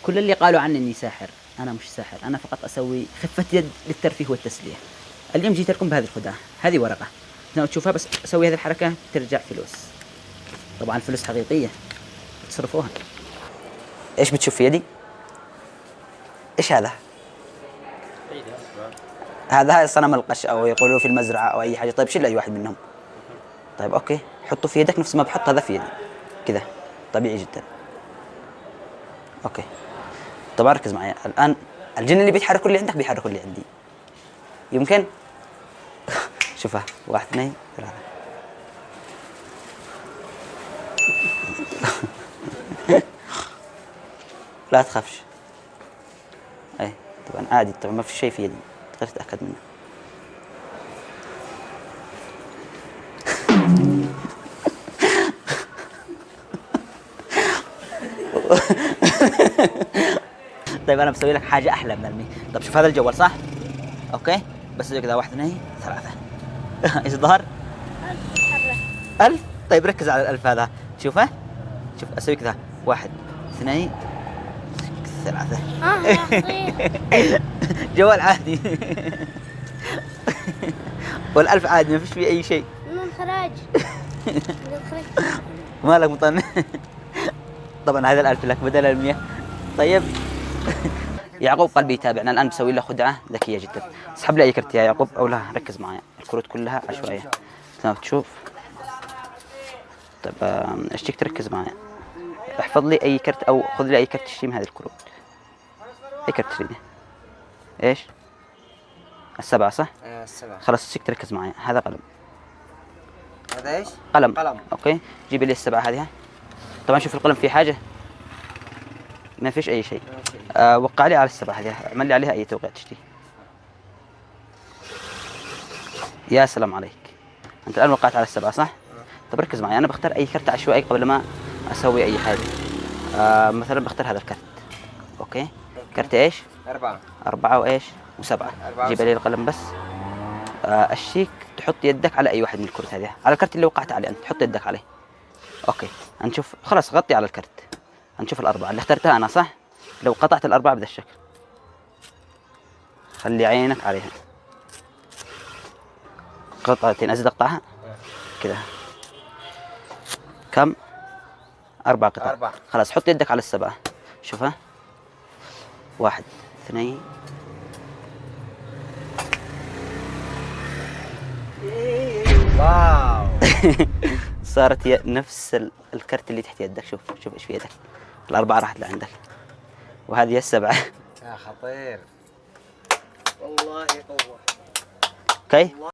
كل اللي قالوا عني اني ساحر، انا مش ساحر، انا فقط اسوي خفة يد للترفيه والتسلية. اليوم جيت لكم بهذه الخدعة، هذه ورقة تقدرون تشوفها، بس اسوي هذه الحركة ترجع فلوس. طبعا الفلوس حقيقية تصرفوها. ايش بتشوف في يدي؟ ايش هذا؟ هذا صنم القش، او يقولوا في المزرعة او اي حاجة. طيب شيل اي واحد منهم. طيب اوكي، حطه في يدك نفس ما بحط هذا في يدي كذا، طبيعي جدا. اوكي طبعا ركز معي الان. الجن اللي بيتحركوا اللي عندك بيحركوا اللي عندي، يمكن. شوفها، 1 2 3. لا تخافش. اي طبعا عادي، طبعا ما في شيء في يدي، تقدر تتاكد منه. طيب انا بسوي لك حاجه احلى من المي. طب شوف هذا الجوال صح؟ اوكي بس كذا 1 2 3. ايش ظهر؟ 1000. طيب ركز على ال1000 هذا، شوفه. شوف اسوي كذا 1 2 3. جوال عادي. وال1000 عادي ما فيش فيه اي شيء. من خراج. مالك مطن. طبعا هذا ال1000 لك بدل ال100. طيب. يعقوب قلبي يتابعنا الان، بسوي له خدعه ذكيه جدا. اسحب لي اي كرت يا يعقوب، او لا ركز معي، الكروت كلها عشوائيه تمام تشوف. طيب ايش تك تركز معي؟ احفظ لي اي كرت او خذ لي اي كرت تشتري من هذه الكروت. اي كرت تريده؟ ايش؟ ال7 صح؟ السبعة. خلاص تك تركز معي، هذا قلم. هذا ايش؟ قلم. اوكي جيب لي ال7 هذه. طبعا شوف القلم فيه حاجه؟ ما فيش اي شيء. وقع لي على ال7 هذه، اعمل لي عليها اي توقيع تشتي. يا سلام عليك، انت الان وقعت على ال7 صح؟ طب ركز معي، انا بختار اي كرت عشوائي قبل ما اسوي اي حاجه. مثلا بختار هذا الكرت. اوكي كرت ايش؟ 4. 4 وايش؟ و7. جيب لي القلم بس. الشيك تحط يدك على اي واحد من الكروت هذه، على الكرت اللي وقعت عليه انت تحط يدك عليه. اوكي نشوف، خلاص غطي على الكرت. نشوف ال4 اللي اخترتها انا صح؟ لو قطعت ال4 بهذا الشكل، خلي عينك عليها. قطعتين ازيد اقطعها كذا. كم؟ 4 قطع. 4. خلاص حط يدك على ال7. شوفها 1 2. واو. صارت نفس الكرت اللي تحت يدك. شوف ايش في يدك. ال4 راحت لعندك، وهذه ال7. يا خطير والله قوة. اوكي